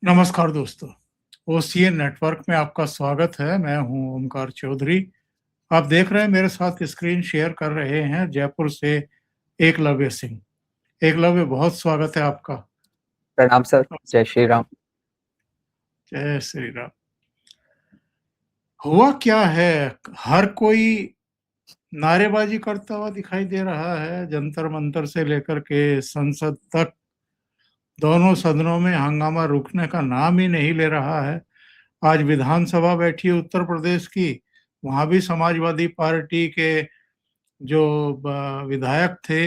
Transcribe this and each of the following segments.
नमस्कार दोस्तों, OCN network में आपका स्वागत है। मैं हूं ओमकार चौधरी। आप देख रहे हैं मेरे साथ स्क्रीन शेयर कर रहे हैं जयपुर से एकलव्य सिंह। एकलव्य, बहुत स्वागत है आपका। प्रणाम सर। जय श्री राम। जय श्री राम। हुआ क्या है? हर कोई नारेबाजी करता हुआ दिखाई दे रहा है। जंतर मंतर से लेकर के संसद तक दोनों सदनों में हंगामा रुकने का नाम ही नहीं ले रहा है। आज विधानसभा बैठी उत्तर प्रदेश की, वहां भी समाजवादी पार्टी के जो विधायक थे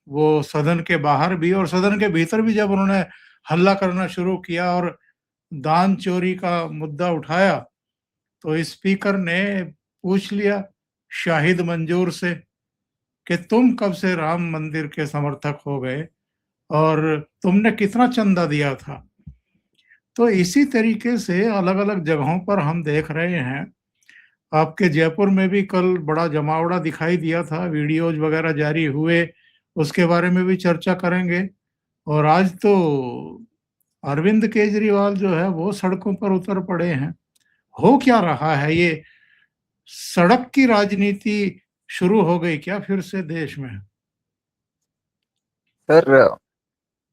वो सदन के बाहर भी और सदन के भीतर भी जब उन्होंने हल्ला करना शुरू किया और दान चोरी का मुद्दा उठाया, तो स्पीकर ने पूछ लिया शाहिद मंजूर से कि तुम कब से राम मंदिर के समर्थक हो गए और तुमने कितना चंदा दिया था। तो इसी तरीके से अलग अलग जगहों पर हम देख रहे हैं। आपके जयपुर में भी कल बड़ा जमावड़ा दिखाई दिया था, वीडियोज वगैरह जारी हुए, उसके बारे में भी चर्चा करेंगे। और आज तो अरविंद केजरीवाल जो है वो सड़कों पर उतर पड़े हैं। हो क्या रहा है? ये सड़क की राजनीति शुरू हो गई क्या फिर से देश में? सर,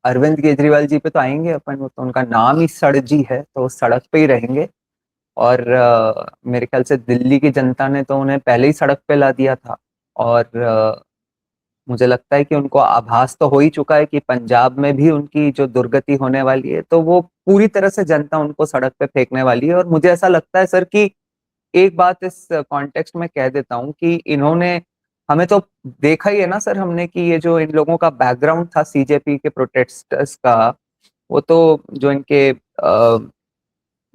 अरविंद केजरीवाल जी पे तो आएंगे अपन। वो तो उनका नाम ही सड़ जी है, तो सड़क पे ही रहेंगे। और मेरे ख्याल से दिल्ली की जनता ने तो उन्हें पहले ही सड़क पे ला दिया था। और मुझे लगता है कि उनको आभास तो हो ही चुका है कि पंजाब में भी उनकी जो दुर्गति होने वाली है, तो वो पूरी तरह से जनता उनको सड़क पे फेंकने वाली है। और मुझे ऐसा लगता है सर कि एक बात इस कॉन्टेक्स्ट में कह देता हूँ कि इन्होंने हमें तो देखा ही है ना सर, हमने कि ये जो इन लोगों का बैकग्राउंड था सीजेपी के प्रोटेस्टर्स का, वो तो जो इनके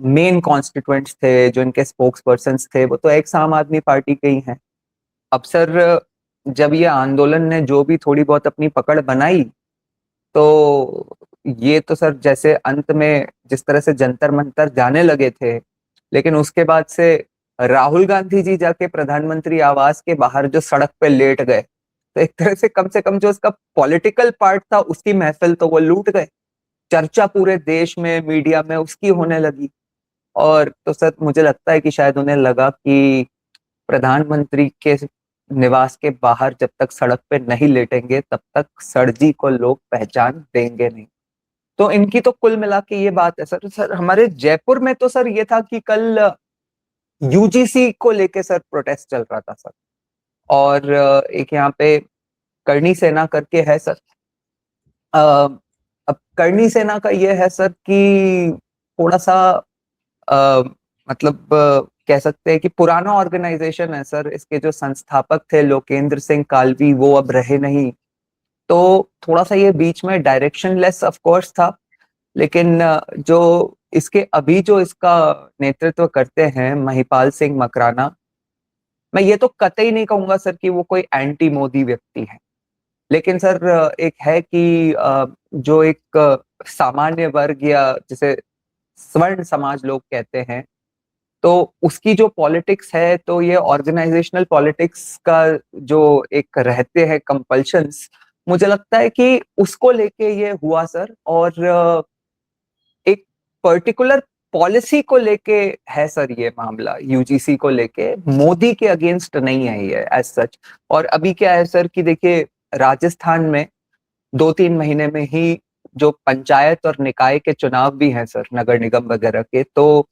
मेन कॉन्स्टिट्यूएंट्स थे, जो इनके स्पोक्स पर्सन्स थे, वो तो एक्स आम आदमी पार्टी के ही हैं। अब सर, जब ये आंदोलन ने जो भी थोड़ी बहुत अपनी पकड़ बनाई, तो ये तो सर जैसे अंत में जिस तरह से जंतर मंतर जाने लगे थे, लेकिन उसके बाद से राहुल गांधी जी जाके प्रधानमंत्री आवास के बाहर जो सड़क पे लेट गए, तो एक तरह से कम जो उसका पॉलिटिकल पार्ट था उसकी महफिल तो वो लूट गए। चर्चा पूरे देश में मीडिया में उसकी होने लगी। और तो सर मुझे लगता है कि शायद उन्हें लगा कि प्रधानमंत्री के निवास के बाहर जब तक सड़क पे नहीं लेटेंगे तब तक सड़जी को लोग पहचान देंगे नहीं। तो इनकी तो कुल मिला के ये बात है सर। सर हमारे जयपुर में तो सर ये था कि कल यूजीसी को लेके सर प्रोटेस्ट चल रहा था सर। और एक यहाँ पे करणी सेना करके है सर। अ, अब करणी सेना का ये है सर कि थोड़ा सा अ, मतलब कह सकते हैं कि पुराना ऑर्गेनाइजेशन है सर। इसके जो संस्थापक थे लोकेंद्र सिंह कालवी, वो अब रहे नहीं। तो थोड़ा सा ये बीच में डायरेक्शनलेस ऑफ कोर्स था। लेकिन जो इसके अभी जो इसका नेतृत्व करते हैं महिपाल सिंह मकराना, मैं ये तो कतई नहीं कहूंगा सर कि वो कोई एंटी मोदी व्यक्ति है। लेकिन सर एक है कि जो एक सामान्य वर्ग या जिसे स्वर्ण समाज लोग कहते हैं, तो उसकी जो पॉलिटिक्स है, तो ये ऑर्गेनाइजेशनल पॉलिटिक्स का जो एक रहते हैं कंपल्शंस, मुझे लगता है कि उसको लेके ये हुआ सर। और एक पर्टिकुलर पॉलिसी को लेके है सर ये मामला, यूजीसी को लेके, मोदी के अगेंस्ट नहीं है ये एज सच। और अभी क्या है सर कि देखिए, राजस्थान में 2-3 महीने में ही जो पंचायत और निकाय के चुनाव भी हैं सर, नगर निगम वगैरह के, तो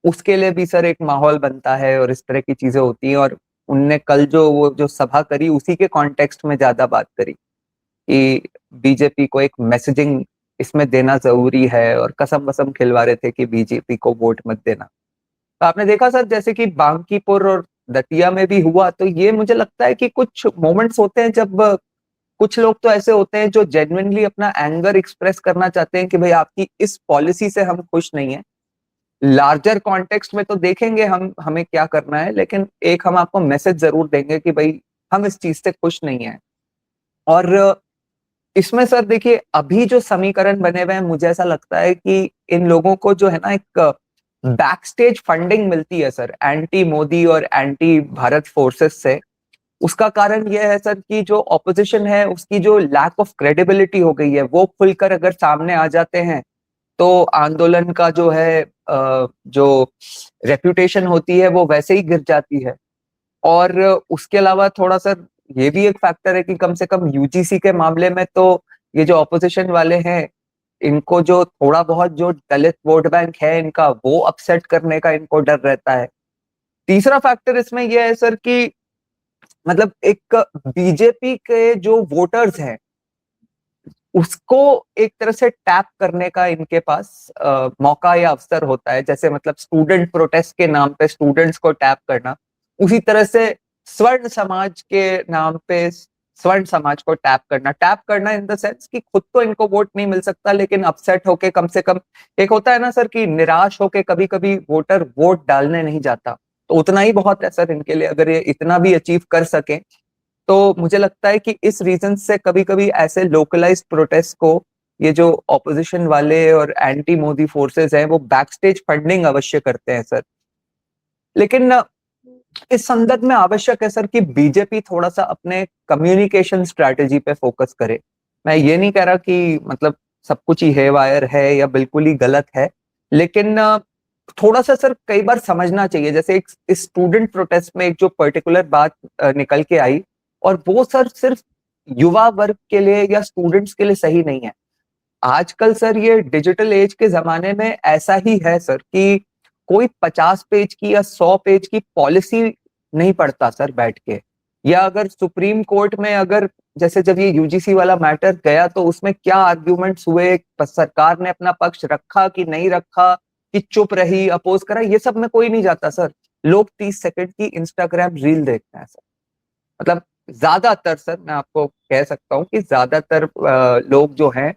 उसके लिए भी सर एक माहौल बनता है और इस तरह की चीजें होती हैं। और उनने कल जो वो जो सभा करी, उसी के कॉन्टेक्स्ट में ज्यादा बात करी कि बीजेपी को एक मैसेजिंग इसमें देना जरूरी है, और कसम वसम खिलवा रहे थे कि बीजेपी को वोट मत देना। तो आपने देखा सर जैसे कि बांकीपुर और दतिया में भी हुआ। तो ये मुझे लगता है कि कुछ मोमेंट्स होते हैं जब कुछ लोग तो ऐसे होते हैं जो जेन्युइनली अपना एंगर एक्सप्रेस करना चाहते हैं कि भाई आपकी इस पॉलिसी से हम खुश नहीं है। लार्जर कॉन्टेक्स्ट में तो देखेंगे हम हमें क्या करना है, लेकिन एक हम आपको मैसेज जरूर देंगे कि भाई हम इस चीज से खुश नहीं है। और इसमें सर देखिए, अभी जो समीकरण बने हुए हैं, मुझे ऐसा लगता है कि इन लोगों को जो है ना एक बैक स्टेज फंडिंग मिलती है सर एंटी मोदी और एंटी भारत फोर्सेस से। उसका कारण यह है सर कि जो ऑपोजिशन है उसकी जो लैक ऑफ क्रेडिबिलिटी हो गई है, वो खुलकर अगर सामने आ जाते हैं तो आंदोलन का जो है जो रेप्यूटेशन होती है वो वैसे ही गिर जाती है। और उसके अलावा थोड़ा सा ये भी एक फैक्टर है कि कम से कम यूजीसी के मामले में तो ये जो ऑपोजिशन वाले हैं, इनको जो थोड़ा बहुत जो दलित वोट बैंक है इनका, वो अपसेट करने का इनको डर रहता है। तीसरा फैक्टर इसमें यह है सर कि मतलब एक बीजेपी के जो वोटर्स हैं उसको एक तरह से टैप करने का इनके पास मौका या अवसर होता है। जैसे मतलब स्टूडेंट प्रोटेस्ट के नाम पे स्टूडेंट्स को टैप करना, उसी तरह से स्वर्ण समाज के नाम पे स्वर्ण समाज को टैप करना इन द सेंस कि खुद तो इनको वोट नहीं मिल सकता, लेकिन अपसेट होके कम से कम, एक होता है ना सर कि निराश होके कभी कभी वोटर वोट डालने नहीं जाता, तो उतना ही बहुत है सर इनके लिए। अगर ये इतना भी अचीव कर सके तो मुझे लगता है कि इस रीजन से कभी कभी ऐसे लोकलाइज्ड प्रोटेस्ट को ये जो ऑपोजिशन वाले और एंटी मोदी फोर्सेस हैं वो बैकस्टेज फंडिंग अवश्य करते हैं सर। लेकिन इस संदर्भ में आवश्यक है सर कि बीजेपी थोड़ा सा अपने कम्युनिकेशन स्ट्रैटेजी पे फोकस करे। मैं ये नहीं कह रहा कि मतलब सब कुछ ही हेवायर है या बिल्कुल ही गलत है, लेकिन थोड़ा सा सर कई बार समझना चाहिए। जैसे एक इस स्टूडेंट प्रोटेस्ट में एक जो पर्टिकुलर बात निकल के आई, और वो सर सिर्फ युवा वर्ग के लिए या स्टूडेंट्स के लिए सही नहीं है। आजकल सर ये डिजिटल एज के जमाने में ऐसा ही है सर कि कोई 50 पेज की या 100 पेज की पॉलिसी नहीं पढ़ता सर बैठ के। या अगर सुप्रीम कोर्ट में अगर जैसे जब ये यूजीसी वाला मैटर गया तो उसमें क्या आर्ग्यूमेंट्स हुए, सरकार ने अपना पक्ष रखा कि नहीं रखा, कि चुप रही, अपोज करा, ये सब में कोई नहीं जाता सर। लोग 30 सेकंड की इंस्टाग्राम रील देखते हैं सर। मतलब ज्यादातर सर मैं आपको कह सकता हूँ कि ज्यादातर लोग जो हैं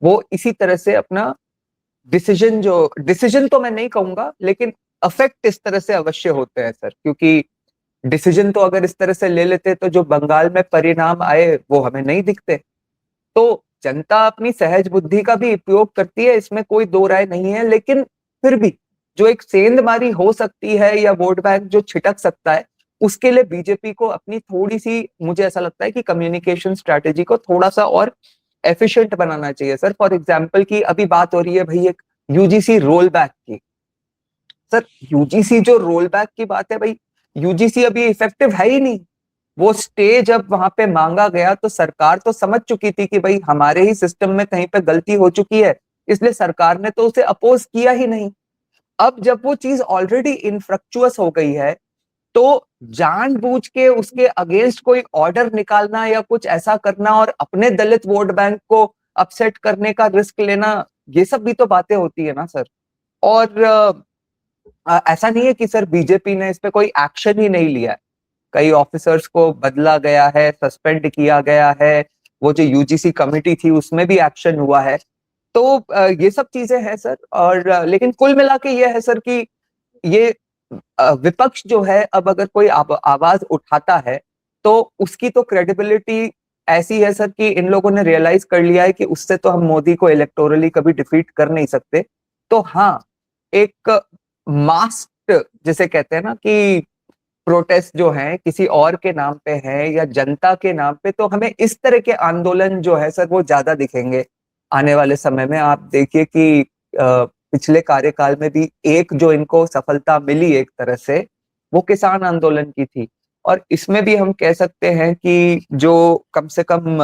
वो इसी तरह से अपना डिसीजन तो मैं नहीं कहूंगा, लेकिन अफेक्ट इस तरह से अवश्य होते हैं सर। क्योंकि डिसीजन तो अगर इस तरह से ले लेते तो जो बंगाल में परिणाम आए वो हमें नहीं दिखते। तो जनता अपनी सहज बुद्धि का भी उपयोग करती है, इसमें कोई दो राय नहीं है, लेकिन फिर भी जो एक सेंधमारी हो सकती है या वोट बैंक जो छिटक सकता है, उसके लिए बीजेपी को अपनी थोड़ी सी, मुझे ऐसा लगता है कि कम्युनिकेशन स्ट्रैटेजी को थोड़ा सा और एफिशिएंट बनाना चाहिए सर। फॉर एग्जाम्पल की अभी बात हो रही है भाई एक यूजीसी रोल बैक की। सर यूजीसी जो रोल बैक की बात है भाई, यूजीसी अभी इफेक्टिव है ही नहीं। वो स्टे जब वहां पे मांगा गया तो सरकार तो समझ चुकी थी कि भाई हमारे ही सिस्टम में कहीं पे गलती हो चुकी है, इसलिए सरकार ने तो उसे अपोज किया ही नहीं। अब जब वो चीज ऑलरेडी इनफ्रक्चुअस हो गई है तो जानबूझ के उसके अगेंस्ट कोई ऑर्डर निकालना या कुछ ऐसा करना और अपने दलित वोट बैंक को अपसेट करने का रिस्क लेना, ये सब भी तो बातें होती है ना सर। और ऐसा नहीं है कि सर बीजेपी ने इस पे कोई एक्शन ही नहीं लिया है। कई ऑफिसर्स को बदला गया है, सस्पेंड किया गया है, वो जो यूजीसी कमेटी थी उसमें भी एक्शन हुआ है। तो ये सब चीजें हैं सर। और लेकिन कुल मिला के ये है सर कि ये विपक्ष जो है अब अगर कोई आवाज उठाता है तो उसकी तो क्रेडिबिलिटी ऐसी है सर कि इन लोगों ने रियलाइज कर लिया है कि उससे तो हम मोदी को इलेक्टोरली कभी डिफीट कर नहीं सकते। तो हाँ, एक मास्क जिसे कहते हैं ना कि प्रोटेस्ट जो है किसी और के नाम पे है या जनता के नाम पे, तो हमें इस तरह के आंदोलन जो है सर वो ज्यादा दिखेंगे आने वाले समय में। आप देखिए कि पिछले कार्यकाल में भी एक जो इनको सफलता मिली एक तरह से, वो किसान आंदोलन की थी। और इसमें भी हम कह सकते हैं कि जो कम से कम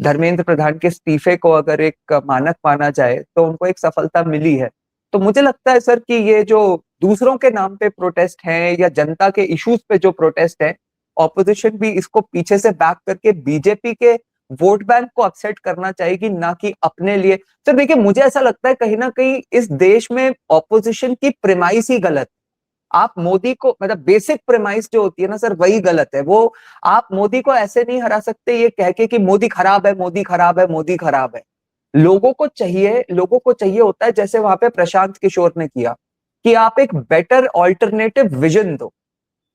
धर्मेंद्र प्रधान के इस्तीफे को अगर एक मानक माना जाए तो उनको एक सफलता मिली है। तो मुझे लगता है सर कि ये जो दूसरों के नाम पे प्रोटेस्ट हैं या जनता के इश्यूज पे जो प्रोटेस्ट है, ऑपोजिशन भी इसको पीछे से बैक करके बीजेपी के वोट बैंक को अपसेट करना चाहेगी, ना कि अपने लिए। सर देखिए मुझे ऐसा लगता है कहीं ना कहीं इस देश में ऑपोजिशन की प्रेमाइस ही गलत। आप मोदी को मतलब बेसिक प्रेमाइस जो होती है ना सर वही गलत है। वो आप मोदी को ऐसे नहीं हरा सकते ये कह के कि मोदी खराब है, मोदी खराब है, मोदी खराब है। लोगों को चाहिए होता है जैसे वहां पे प्रशांत किशोर ने किया, कि आप एक बेटर ऑल्टरनेटिव विजन दो।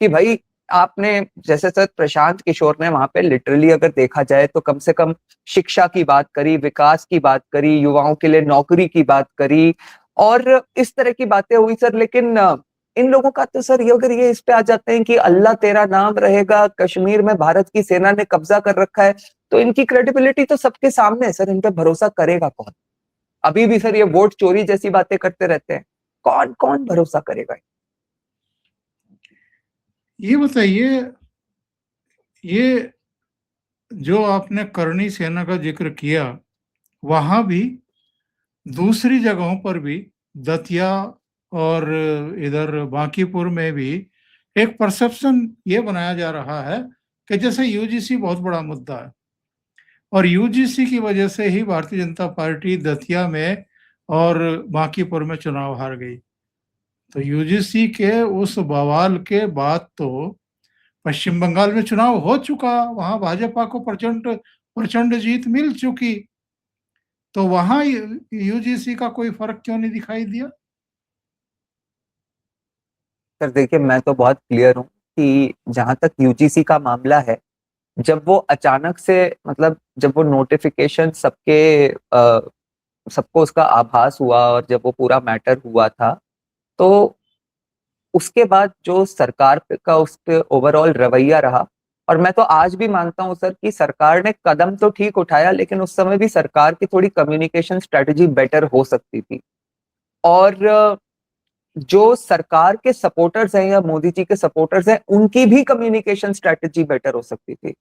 कि भाई आपने जैसे सर प्रशांत किशोर ने वहां पे लिटरली अगर देखा जाए तो कम से कम शिक्षा की बात करी, विकास की बात करी, युवाओं के लिए नौकरी की बात करी, और इस तरह की बातें हुई सर। लेकिन इन लोगों का तो सर ये अगर ये इस पे आ जाते हैं कि अल्लाह तेरा नाम रहेगा, कश्मीर में भारत की सेना ने कब्जा कर रखा है, तो इनकी क्रेडिबिलिटी तो सबके सामने है सर। इन पे भरोसा करेगा कौन? अभी भी सर ये वोट चोरी जैसी बातें करते रहते हैं, कौन कौन भरोसा करेगा? ये बताइए, ये जो आपने करणी सेना का जिक्र किया, वहां भी दूसरी जगहों पर भी, दतिया और इधर बांकीपुर में भी एक परसेप्शन ये बनाया जा रहा है कि जैसे यूजीसी बहुत बड़ा मुद्दा है और यूजीसी की वजह से ही भारतीय जनता पार्टी दतिया में और बांकीपुर में चुनाव हार गई। तो यूजीसी के उस बवाल के बाद तो पश्चिम बंगाल में चुनाव हो चुका, वहां भाजपा को प्रचंड प्रचंड जीत मिल चुकी, तो वहां यूजीसी का कोई फर्क क्यों नहीं दिखाई दिया? सर देखिए, मैं तो बहुत क्लियर हूँ कि जहां तक यूजीसी का मामला है, जब वो अचानक से मतलब जब वो नोटिफिकेशन सबको उसका आभास हुआ और जब वो पूरा मैटर हुआ था, तो उसके बाद जो सरकार का उस पे ओवरऑल रवैया रहा, और मैं तो आज भी मानता हूं सर कि सरकार ने कदम तो ठीक उठाया, लेकिन उस समय भी सरकार की थोड़ी कम्युनिकेशन स्ट्रेटजी बेटर हो सकती थी। और जो सरकार के सपोर्टर्स हैं या मोदी जी के सपोर्टर्स हैं, उनकी भी कम्युनिकेशन स्ट्रेटजी बेटर हो सकती थी।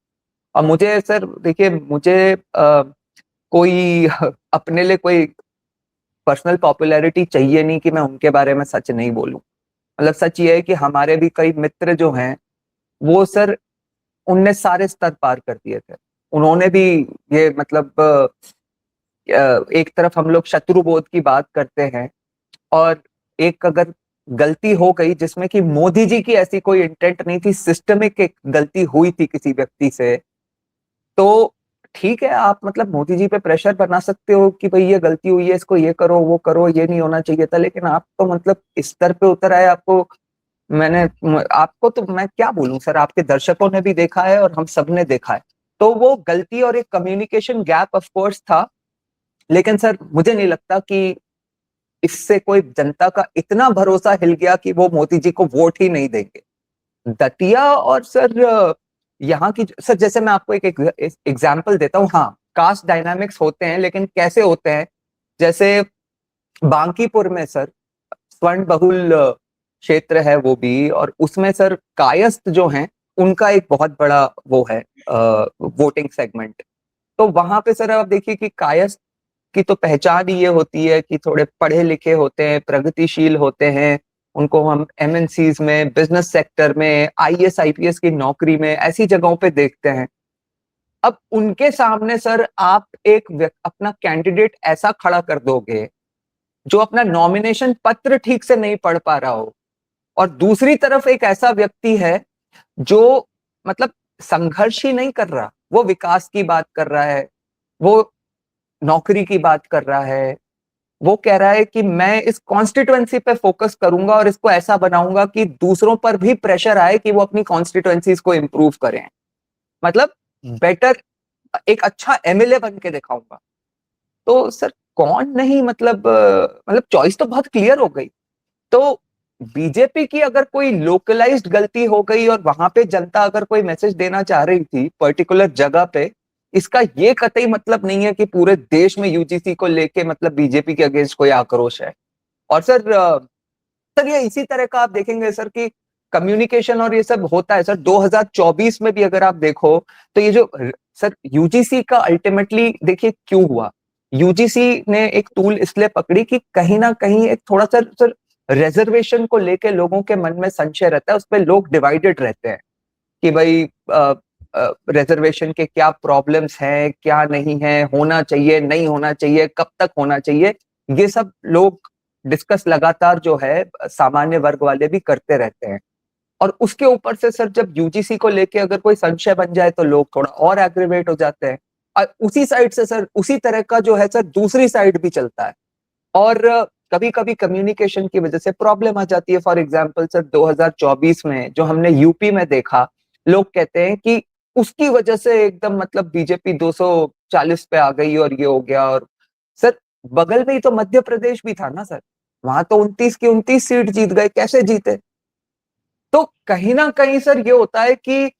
और मुझे सर देखिए, मुझे कोई अपने लिए कोई पर्सनल पॉपुलैरिटी चाहिए नहीं कि मैं उनके बारे में सच नहीं बोलूं। मतलब सच ये है कि हमारे भी कई मित्र जो हैं, वो सर उनने सारे स्तर पार कर दिए थे। उन्होंने भी ये मतलब एक तरफ हम लोग शत्रुबोध की बात करते हैं, और एक अगर गलती हो गई जिसमें कि मोदी जी की ऐसी कोई इंटेंट नहीं थी, सिस्टमिक एक गलती हुई थी किसी व्यक्ति से, तो ठीक है, आप मतलब मोदी जी पे प्रेशर बना सकते हो कि भाई ये गलती हुई है, इसको ये करो वो करो, ये नहीं होना चाहिए था, लेकिन आप तो मतलब इस स्तर पे उतर आए। आपको तो मैं क्या बोलूं सर, आपके दर्शकों ने भी देखा है और हम सब ने देखा है। तो वो गलती और एक कम्युनिकेशन गैप ऑफ कोर्स था, लेकिन सर मुझे नहीं लगता कि इससे कोई जनता का इतना भरोसा हिल गया कि वो मोदी जी को वोट ही नहीं देंगे। दतिया और सर यहाँ की सर, जैसे मैं आपको एक एग्जांपल देता हूँ। हाँ, कास्ट डायनामिक्स होते हैं, लेकिन कैसे होते हैं, जैसे बांकीपुर में सर स्वर्ण बहुल क्षेत्र है वो भी, और उसमें सर कायस्थ जो हैं, उनका एक बहुत बड़ा वो है वोटिंग सेगमेंट। तो वहां पे सर आप देखिए कि कायस्थ की तो पहचान ही ये होती है कि थोड़े पढ़े लिखे होते हैं, प्रगतिशील होते हैं, उनको हम एमएनसीज में, बिजनेस सेक्टर में, आईएएस आईपीएस की नौकरी में, ऐसी जगहों पे देखते हैं। अब उनके सामने सर आप अपना कैंडिडेट ऐसा खड़ा कर दोगे जो अपना नॉमिनेशन पत्र ठीक से नहीं पढ़ पा रहा हो, और दूसरी तरफ एक ऐसा व्यक्ति है जो मतलब संघर्ष ही नहीं कर रहा, वो विकास की बात कर रहा है, वो नौकरी की बात कर रहा है, वो कह रहा है कि मैं इस कॉन्स्टिट्युएंसी पे फोकस करूंगा और इसको ऐसा बनाऊंगा कि दूसरों पर भी प्रेशर आए कि वो अपनी कॉन्स्टिट्युएंसीज को इंप्रूव करें, मतलब बेटर, एक अच्छा एमएलए बन के दिखाऊंगा। तो सर कौन नहीं, मतलब चॉइस तो बहुत क्लियर हो गई। तो बीजेपी की अगर कोई लोकलाइज्ड गलती हो गई और वहां पे जनता अगर कोई मैसेज देना चाह रही थी पर्टिकुलर जगह पे, इसका ये कतई मतलब नहीं है कि पूरे देश में यूजीसी को लेके मतलब बीजेपी के अगेंस्ट कोई आक्रोश है। और सर ये इसी तरह का आप देखेंगे सर कि कम्युनिकेशन और ये सब होता है सर 2024 में भी अगर आप देखो, तो ये जो सर यूजीसी का अल्टीमेटली देखिए क्यों हुआ। यूजीसी ने एक टूल इसलिए पकड़ी कि कहीं ना कहीं एक थोड़ा सा सर रिजर्वेशन को लेके लोगों के मन में संशय रहता है, उस पर लोग डिवाइडेड रहते हैं कि भाई रिजर्वेशन के क्या प्रॉब्लम्स हैं, क्या नहीं है, होना चाहिए नहीं होना चाहिए, कब तक होना चाहिए, ये सब लोग डिस्कस लगातार जो है सामान्य वर्ग वाले भी करते रहते हैं। और उसके ऊपर से सर जब यूजीसी को लेके अगर कोई संशय बन जाए तो लोग थोड़ा और एग्रीवेट हो जाते हैं। और उसी साइड से सर उसी तरह का जो है सर दूसरी साइड भी चलता है, और कभी कभी कम्युनिकेशन की वजह से प्रॉब्लम आ जाती है। फॉर एग्जांपल सर 2024 में जो हमने यूपी में देखा, लोग कहते हैं कि उसकी वजह से एकदम मतलब बीजेपी 240 पे आ गई और ये हो गया। और सर बगल में ही तो मध्य प्रदेश भी था ना सर, वहां तो 29 की 29 सीट जीत गए, कैसे जीते? तो कहीं ना कहीं सर ये होता है कि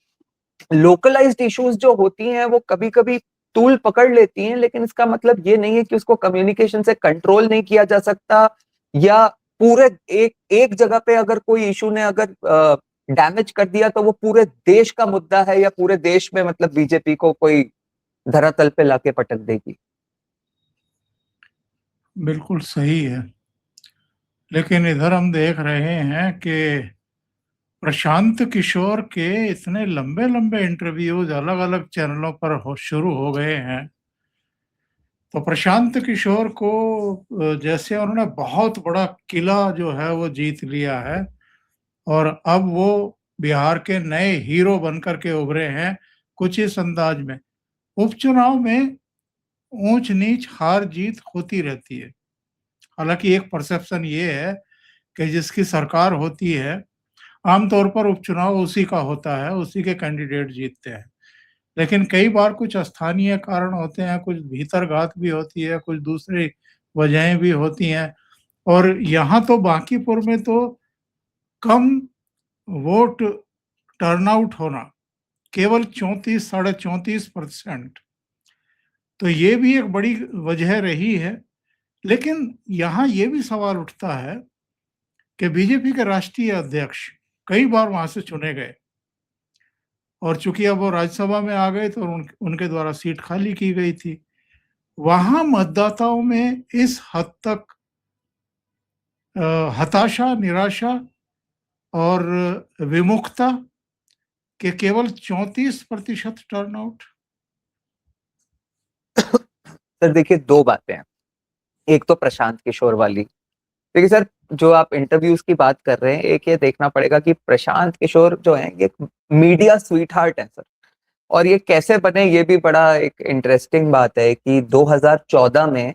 लोकलाइज्ड इश्यूज जो होती हैं वो कभी कभी तूल पकड़ लेती हैं, लेकिन इसका मतलब ये नहीं है कि उसको कम्युनिकेशन से कंट्रोल नहीं किया जा सकता, या पूरे एक एक जगह पे अगर कोई इशू ने अगर डैमेज कर दिया तो वो पूरे देश का मुद्दा है, या पूरे देश में मतलब बीजेपी को कोई धरातल पे लाके पटक देगी। बिल्कुल सही है, लेकिन इधर हम देख रहे हैं कि प्रशांत किशोर के इतने लंबे लंबे इंटरव्यूज अलग अलग चैनलों पर शुरू हो गए हैं। तो प्रशांत किशोर को जैसे उन्होंने बहुत बड़ा किला जो है वो जीत लिया है, और अब वो बिहार के नए हीरो बनकर के उभरे हैं कुछ इस अंदाज में। उपचुनाव में ऊंच नीच हार जीत होती रहती है। हालांकि एक परसेप्शन ये है कि जिसकी सरकार होती है, आमतौर पर उपचुनाव उसी का होता है, उसी के कैंडिडेट जीतते हैं। लेकिन कई बार कुछ स्थानीय कारण होते हैं, कुछ भीतरघात भी होती है, कुछ दूसरी वजहें भी होती हैं। और यहाँ तो बांकीपुर में तो कम वोट टर्नआउट होना केवल 34 साढ़े 34%, तो ये भी एक बड़ी वजह रही है। लेकिन यहाँ ये भी सवाल उठता है कि बीजेपी के राष्ट्रीय अध्यक्ष कई बार वहां से चुने गए, और चूंकि अब वो राज्यसभा में आ गए तो उनके द्वारा सीट खाली की गई थी। वहां मतदाताओं में इस हद तक हताशा, निराशा और विमुखता के केवल 34% टर्नआउट। सर देखिए, दो बातें हैं। एक तो प्रशांत किशोर वाली, देखिए सर, जो आप इंटरव्यूज की बात कर रहे हैं, एक ये देखना पड़ेगा कि प्रशांत किशोर जो है ये मीडिया स्वीट हार्ट है सर। और ये कैसे बने, ये भी बड़ा एक इंटरेस्टिंग बात है कि 2014 में,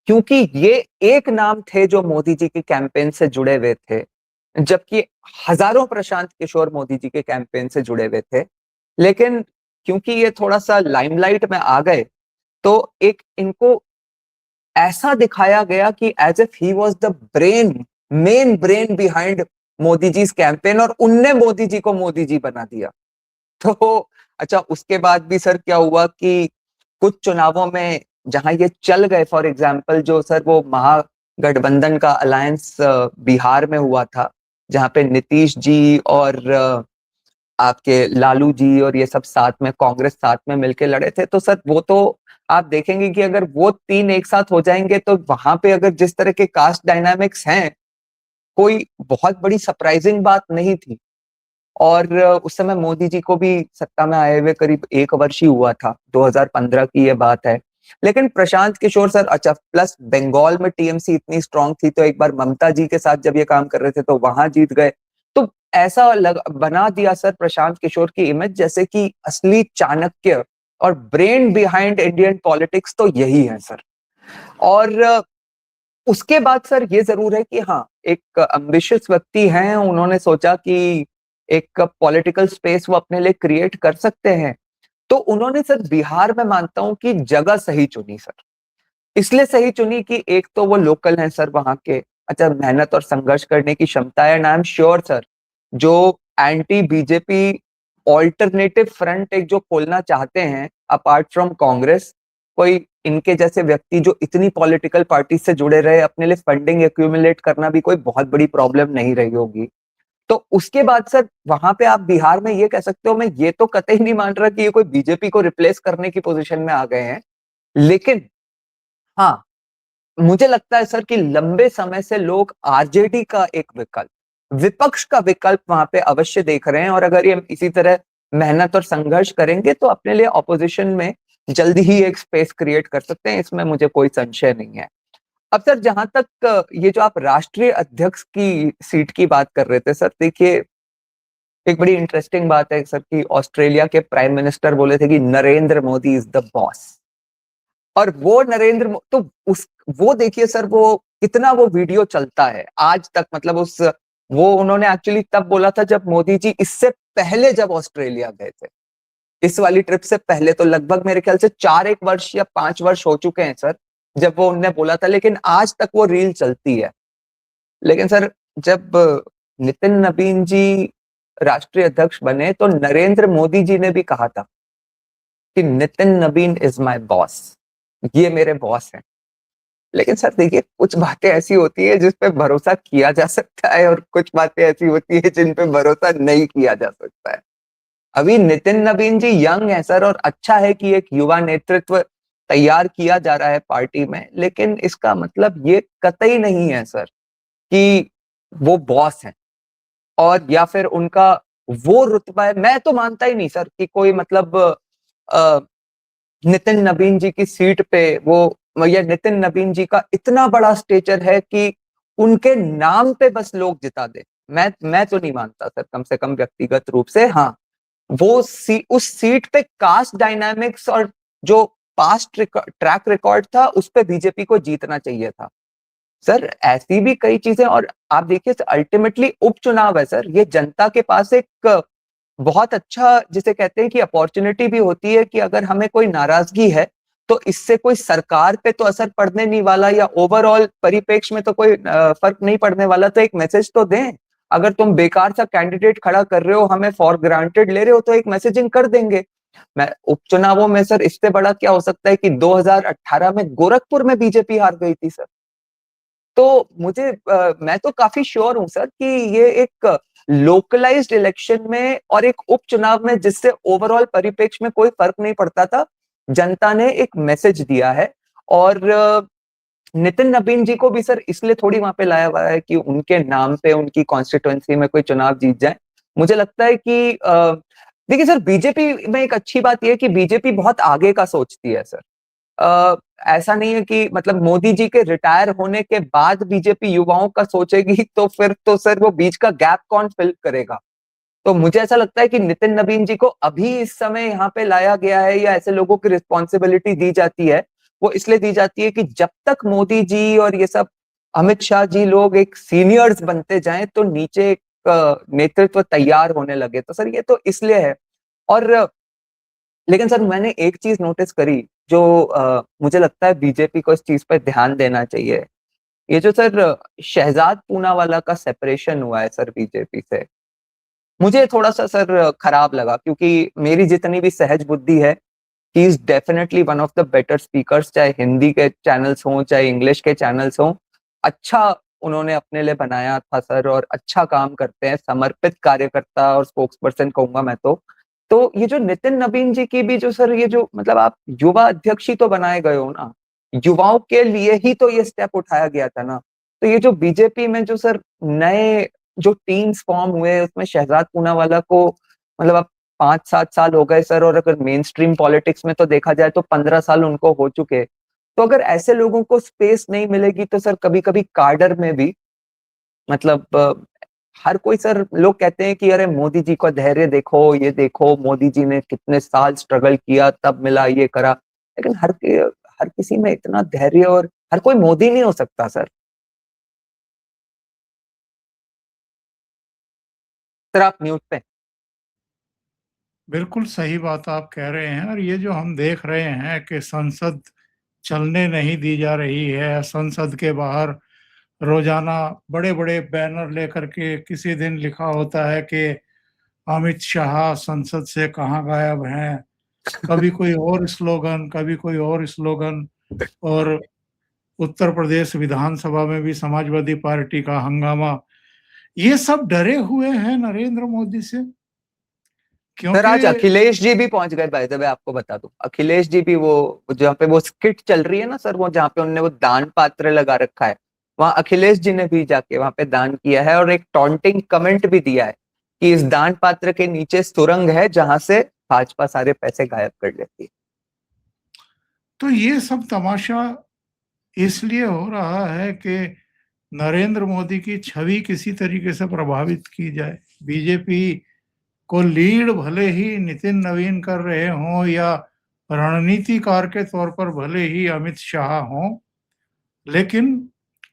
क्योंकि ये एक नाम थे जो मोदी जी के कैंपेन से जुड़े हुए थे, जबकि हजारों प्रशांत किशोर मोदी जी के कैंपेन से जुड़े हुए थे, लेकिन क्योंकि ये थोड़ा सा लाइमलाइट में आ गए, तो एक इनको ऐसा दिखाया गया कि as if he was the main brain behind Modi ji campaign, और उनने मोदी जी को मोदी जी बना दिया। तो अच्छा, उसके बाद भी सर क्या हुआ कि कुछ चुनावों में जहां ये चल गए, फॉर एग्जाम्पल जो सर वो महागठबंधन का अलायंस बिहार में हुआ था, जहां पे नीतीश जी और आपके लालू जी और ये सब साथ में, कांग्रेस साथ में मिलके लड़े थे, तो सर वो तो आप देखेंगे कि अगर वो तीन एक साथ हो जाएंगे तो वहां पे अगर जिस तरह के कास्ट डायनामिक्स हैं, कोई बहुत बड़ी सरप्राइजिंग बात नहीं थी। और उस समय मोदी जी को भी सत्ता में आए हुए करीब 1 वर्ष ही हुआ था, 2015 की ये बात है। लेकिन प्रशांत किशोर सर, अच्छा, प्लस बंगाल में टीएमसी इतनी स्ट्रांग थी, तो एक बार ममता जी के साथ जब ये काम कर रहे थे तो वहां जीत गए। तो ऐसा बना दिया सर प्रशांत किशोर की इमेज जैसे कि असली चाणक्य और ब्रेन बिहाइंड इंडियन पॉलिटिक्स तो यही है सर। और उसके बाद सर ये जरूर है कि हाँ, एक एम्बिशियस व्यक्ति हैं, उन्होंने सोचा कि एक पॉलिटिकल स्पेस वो अपने लिए क्रिएट कर सकते हैं, तो उन्होंने सर बिहार में मानता हूं कि जगह सही चुनी सर। इसलिए सही चुनी कि एक तो वो लोकल हैं सर वहां के, अच्छा, मेहनत और संघर्ष करने की क्षमता है, and I am sure sir, जो एंटी बीजेपी ऑल्टरनेटिव फ्रंट एक जो खोलना चाहते हैं अपार्ट फ्रॉम कांग्रेस, कोई इनके जैसे व्यक्ति जो इतनी पॉलिटिकल पार्टी से जुड़े रहे, अपने लिए फंडिंग एक्यूमुलेट करना भी कोई बहुत बड़ी प्रॉब्लम नहीं रही होगी। तो उसके बाद सर वहां पे आप बिहार में ये कह सकते हो, मैं ये तो कतई नहीं मान रहा कि ये कोई बीजेपी को रिप्लेस करने की पोजीशन में आ गए हैं, लेकिन हाँ, मुझे लगता है सर कि लंबे समय से लोग आरजेडी का एक विकल्प, विपक्ष का विकल्प वहां पे अवश्य देख रहे हैं, और अगर ये इसी तरह मेहनत और संघर्ष करेंगे तो अपने लिए ऑपोजिशन में जल्दी ही एक स्पेस क्रिएट कर सकते हैं, इसमें मुझे कोई संशय नहीं है। अब सर जहां तक ये जो आप राष्ट्रीय अध्यक्ष की सीट की बात कर रहे थे सर, देखिए एक बड़ी इंटरेस्टिंग बात है सर कि ऑस्ट्रेलिया के प्राइम मिनिस्टर बोले थे कि Narendra Modi is the boss, और वो तो उस वो देखिए सर, वो कितना वो वीडियो चलता है आज तक, मतलब उस वो उन्होंने एक्चुअली तब बोला था जब मोदी जी इससे पहले जब ऑस्ट्रेलिया गए थे, इस वाली ट्रिप से पहले, तो लगभग मेरे ख्याल से 4 1 वर्ष या 5 वर्ष हो चुके हैं सर जब वो उन्होंने बोला था, लेकिन आज तक वो रील चलती है। लेकिन सर जब नितिन नवीन जी राष्ट्रीय अध्यक्ष बने तो नरेंद्र मोदी जी ने भी कहा था कि नितिन नवीन इज माय बॉस, ये मेरे बॉस हैं। लेकिन सर देखिए, कुछ बातें ऐसी होती है जिस पे भरोसा किया जा सकता है और कुछ बातें ऐसी होती है जिन पे भरोसा नहीं किया जा सकता है। अभी नितिन नवीन जी यंग है सर, और अच्छा है कि एक युवा नेतृत्व तैयार किया जा रहा है पार्टी में, लेकिन इसका मतलब ये कतई नहीं है सर कि वो बॉस है और या फिर उनका वो रुतबा है। मैं तो मानता ही नहीं सर कि कोई मतलब नितिन नवीन जी की सीट पे वो, या नितिन नवीन जी का इतना बड़ा स्टेचर है कि उनके नाम पे बस लोग जिता दे। मैं तो नहीं मानता सर, कम से कम व्यक्तिगत रूप से। हाँ, वो उस सीट पे कास्ट डायनामिक्स और जो पास्ट ट्रैक रिकॉर्ड था उस पे बीजेपी को जीतना चाहिए था सर। ऐसी भी कई चीजें, और आप देखिए अल्टीमेटली उपचुनाव है सर, ये जनता के पास एक बहुत अच्छा, जिसे कहते हैं कि अपॉर्चुनिटी भी होती है कि अगर हमें कोई नाराजगी है तो इससे कोई सरकार पे तो असर पड़ने नहीं वाला, या ओवरऑल परिप्रेक्ष्य में तो कोई फर्क नहीं पड़ने वाला, तो एक मैसेज तो दें। अगर तुम बेकार सा कैंडिडेट खड़ा कर रहे हो, हमें फॉर ग्रांटेड ले रहे हो, तो एक मैसेजिंग कर देंगे। मैं उपचुनावों में सर इससे बड़ा क्या हो सकता है कि 2018 में गोरखपुर में बीजेपी हार गई थी सर। तो मैं तो काफी श्योर हूं सर कि ये एक लोकलाइज्ड इलेक्शन में और एक उपचुनाव में, जिससे ओवरऑल परिप्रेक्ष्य में कोई फर्क नहीं पड़ता था, जनता ने एक मैसेज दिया है। और नितिन नवीन जी को भी सर इसलिए थोड़ी वहां पे लाया हुआ है कि उनके नाम पे उनकी कॉन्स्टिट्युएंसी में कोई चुनाव जीत जाए। मुझे लगता है कि देखिए सर, बीजेपी में एक अच्छी बात यह है कि बीजेपी बहुत आगे का सोचती है सर। ऐसा नहीं है कि मतलब मोदी जी के रिटायर होने के बाद बीजेपी युवाओं का सोचेगी, तो फिर तो सर वो बीच का गैप कौन फिल करेगा। तो मुझे ऐसा लगता है कि नितिन नवीन जी को अभी इस समय यहाँ पे लाया गया है, या ऐसे लोगों की रिस्पॉन्सिबिलिटी दी जाती है, वो इसलिए दी जाती है कि जब तक मोदी जी और ये सब अमित शाह जी लोग एक सीनियर्स बनते जाएं तो नीचे एक नेतृत्व तैयार होने लगे। तो सर ये तो इसलिए है। और लेकिन सर मैंने एक चीज नोटिस करी जो मुझे लगता है बीजेपी को इस चीज पर ध्यान देना चाहिए। ये जो सर शहजाद पूनावाला का सेपरेशन हुआ है सर बीजेपी से, मुझे थोड़ा सा सर खराब लगा, क्योंकि मेरी जितनी भी सहज बुद्धि है, he is definitely one of the better speakers, चाहे हिंदी के चैनल्स हों चाहे इंग्लिश के चैनल्स हों। अच्छा उन्होंने अपने लिए बनाया था सर, और अच्छा काम करते हैं, समर्पित कार्यकर्ता और स्पोक्स पर्सन कहूंगा मैं तो ये जो नितिन नवीन जी की भी जो सर, ये जो मतलब आप युवा अध्यक्ष ही तो बनाए गए हो ना, युवाओं के लिए ही तो ये स्टेप उठाया गया था ना। तो ये जो बीजेपी में जो सर नए जो टीम्स फॉर्म हुए, उसमें शहजाद पूनावाला को मतलब अब 5-7 साल हो गए सर, और अगर मेन स्ट्रीम पॉलिटिक्स में तो देखा जाए तो 15 साल उनको हो चुके। तो अगर ऐसे लोगों को स्पेस नहीं मिलेगी तो सर कभी कभी कार्डर में भी मतलब हर कोई सर, लोग कहते हैं कि अरे मोदी जी का धैर्य देखो, ये देखो मोदी जी ने कितने साल स्ट्रगल किया तब मिला, ये करा। लेकिन हर किसी में इतना धैर्य, और हर कोई मोदी नहीं हो सकता सर। सर आप म्यूट पे। बिल्कुल सही बात आप कह रहे हैं। और ये जो हम देख रहे हैं कि संसद चलने नहीं दी जा रही है, संसद के बाहर रोजाना बड़े बड़े बैनर लेकर के किसी दिन लिखा होता है कि अमित शाह संसद से कहाँ गायब हैं, कभी कोई और स्लोगन, कभी कोई और स्लोगन। और उत्तर प्रदेश विधानसभा में भी समाजवादी पार्टी का हंगामा। ये सब डरे हुए हैं नरेंद्र मोदी से, सर क्योंकि आज अखिलेश जी भी पहुंच गए, बाय द वे आपको बता दूं, अखिलेश जी भी वो जहाँ पे वो स्किट चल रही है ना सर, वो जहाँ पे उन्होंने वो दान पात्र लगा रखा है, वहां अखिलेश जी ने भी जाके वहां पे दान किया है, और एक टॉन्टिंग कमेंट भी दिया है कि इस दान पात्र के नीचे सुरंग है जहां से भाजपा सारे पैसे गायब कर लेती है। तो ये सब तमाशा इसलिए हो रहा है कि नरेंद्र मोदी की छवि किसी तरीके से प्रभावित की जाए। बीजेपी को लीड भले ही नितिन नवीन कर रहे हों, या रणनीतिकार के तौर पर भले ही अमित शाह हों, लेकिन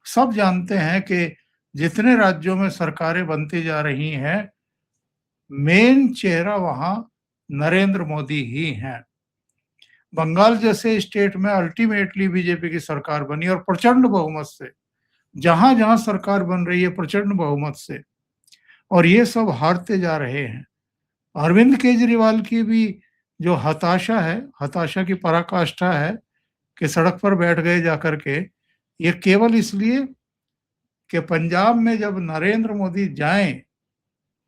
सब जानते हैं कि जितने राज्यों में सरकारें बनती जा रही हैं, मेन चेहरा वहां नरेंद्र मोदी ही हैं। बंगाल जैसे स्टेट में अल्टीमेटली बीजेपी की सरकार बनी, और प्रचंड बहुमत से। जहां जहां सरकार बन रही है प्रचंड बहुमत से, और ये सब हारते जा रहे हैं। अरविंद केजरीवाल की भी जो हताशा की पराकाष्ठा है कि सड़क पर बैठ गए जाकर के, ये केवल इसलिए कि पंजाब में जब नरेंद्र मोदी जाएं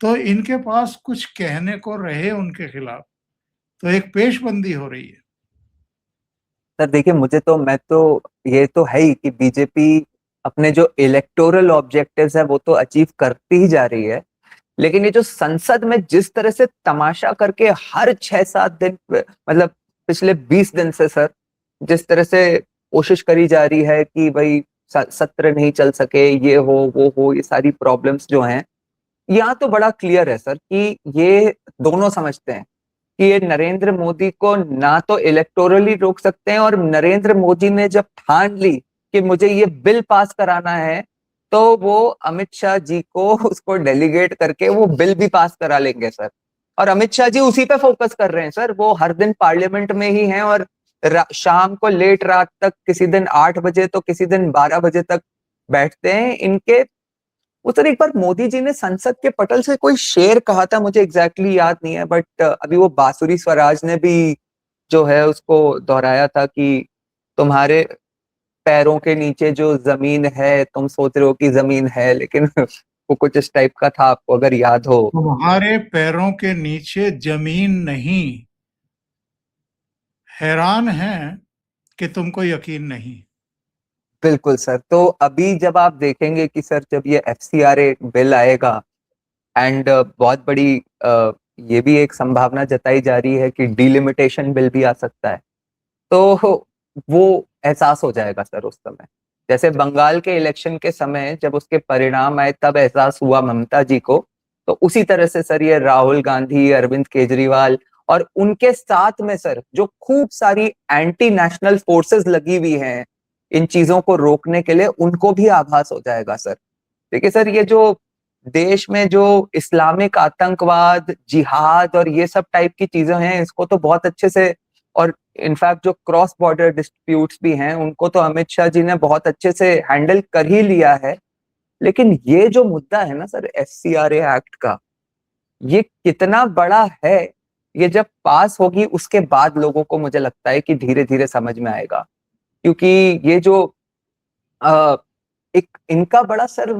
तो इनके पास कुछ कहने को रहे उनके खिलाफ, तो एक पेशबंदी हो रही है। सर देखिए, ये तो है ही कि बीजेपी अपने जो इलेक्टोरल ऑब्जेक्टिव्स है वो तो अचीव करती ही जा रही है, लेकिन ये जो संसद में जिस तरह से तमाशा करके हर 6-7 दिन मतलब पिछले 20 दिन से सर जिस तरह से कोशिश करी जा रही है कि भाई सत्र नहीं चल सके, ये हो वो हो, ये सारी प्रॉब्लम्स जो हैं, यहाँ तो बड़ा क्लियर है सर कि ये दोनों समझते हैं कि ये नरेंद्र मोदी को ना तो इलेक्टोरली रोक सकते हैं, और नरेंद्र मोदी ने जब ठान ली कि मुझे ये बिल पास कराना है तो वो अमित शाह जी को उसको डेलीगेट करके वो बिल भी पास करा लेंगे सर। और अमित शाह जी उसी पे फोकस कर रहे हैं सर, वो हर दिन पार्लियामेंट में ही हैं और शाम को लेट रात तक, किसी दिन 8 बजे तो किसी दिन 12 बजे तक बैठते हैं इनके। वो सर एक बार मोदी जी ने संसद के पटल से कोई शेर कहा था, मुझे एग्जैक्टली याद नहीं है, बट अभी वो बांसुरी स्वराज ने भी जो है उसको दोहराया था कि तुम्हारे पैरों के नीचे जो जमीन है तुम सोच रहे हो कि जमीन है, लेकिन वो कुछ इस टाइप का था, आपको अगर याद हो। तुम्हारे पैरों के नीचे जमीन नहीं, हैरान है कि तुमको यकीन नहीं। बिल्कुल सर। तो अभी जब आप देखेंगे कि सर जब ये FCRA बिल आएगा, एंड बहुत बड़ी ये भी एक संभावना जताई जा रही है कि डिलिमिटेशन बिल भी आ सकता है, तो वो एहसास हो जाएगा सर उस समय, जैसे बंगाल के इलेक्शन के समय जब उसके परिणाम आए तब एहसास हुआ ममता जी को, तो उसी तरह से सर ये राहुल गांधी, अरविंद केजरीवाल और उनके साथ में सर जो खूब सारी एंटी नेशनल फोर्सेस लगी हुई हैं इन चीजों को रोकने के लिए, उनको भी आभास हो जाएगा सर। देखिए सर, ये जो देश में जो इस्लामिक आतंकवाद, जिहाद और ये सब टाइप की चीजें हैं, इसको तो बहुत अच्छे से, और इनफैक्ट जो क्रॉस बॉर्डर डिस्प्यूट्स भी हैं उनको तो अमित शाह जी ने बहुत अच्छे से हैंडल कर ही लिया है। लेकिन ये जो मुद्दा है ना सर FCRA एक्ट का, ये कितना बड़ा है, ये जब पास होगी उसके बाद लोगों को मुझे लगता है कि धीरे धीरे समझ में आएगा। क्योंकि ये जो एक इनका बड़ा सर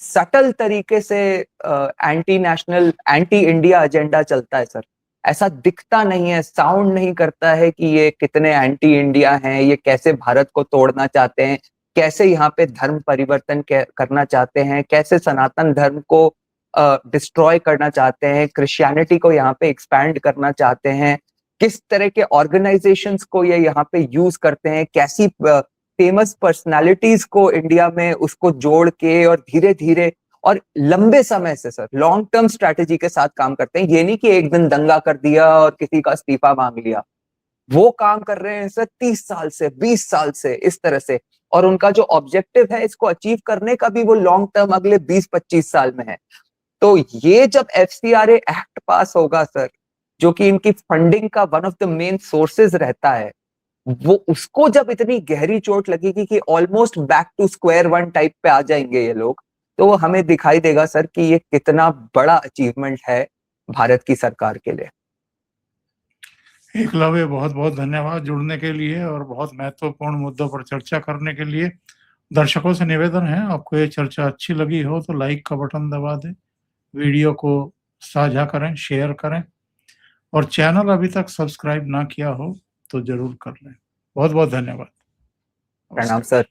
सटल तरीके से anti national, anti India agenda चलता है सर। ऐसा दिखता नहीं है, साउंड नहीं करता है कि ये कितने एंटी इंडिया हैं, ये कैसे भारत को तोड़ना चाहते हैं, कैसे यहाँ पे धर्म परिवर्तन करना चाहते हैं, कैसे सनातन धर्म को डिस्ट्रॉय करना चाहते हैं, क्रिश्चियनिटी को यहाँ पे एक्सपैंड करना चाहते हैं, किस तरह के ऑर्गेनाइजेशंस को ये यहाँ पे यूज करते हैं, कैसी फेमस पर्सनालिटीज को इंडिया में उसको जोड़ के और धीरे धीरे और लंबे समय से सर लॉन्ग टर्म स्ट्रैटेजी के साथ काम करते हैं। ये नहीं कि एक दिन दंगा कर दिया और किसी का इस्तीफा मांग लिया, वो काम कर रहे हैं सर 30 साल से, 20 साल से इस तरह से, और उनका जो ऑब्जेक्टिव है इसको अचीव करने का भी वो लॉन्ग टर्म अगले 20-25 साल में है। तो ये जब FCRA एक्ट पास होगा सर, जो कि इनकी फंडिंग का one of the main sources रहता है, वो उसको जब इतनी गहरी चोट लगेगी कि almost back to square one type पे आ जाएंगे ये लोग, तो हमें दिखाई देगा सर कि ये कितना बड़ा अचीवमेंट है भारत की सरकार के लिए। एकलव्य, बहुत बहुत धन्यवाद जुड़ने के लिए और बहुत महत्वपूर्ण मुद्दों पर चर्चा करने के लिए। दर्शकों से निवेदन है, आपको ये चर्चा अच्छी लगी हो तो लाइक का बटन दबा दें, वीडियो को साझा करें, शेयर करें, और चैनल अभी तक सब्सक्राइब ना किया हो तो जरूर कर लें। बहुत बहुत धन्यवाद। प्रणाम सर।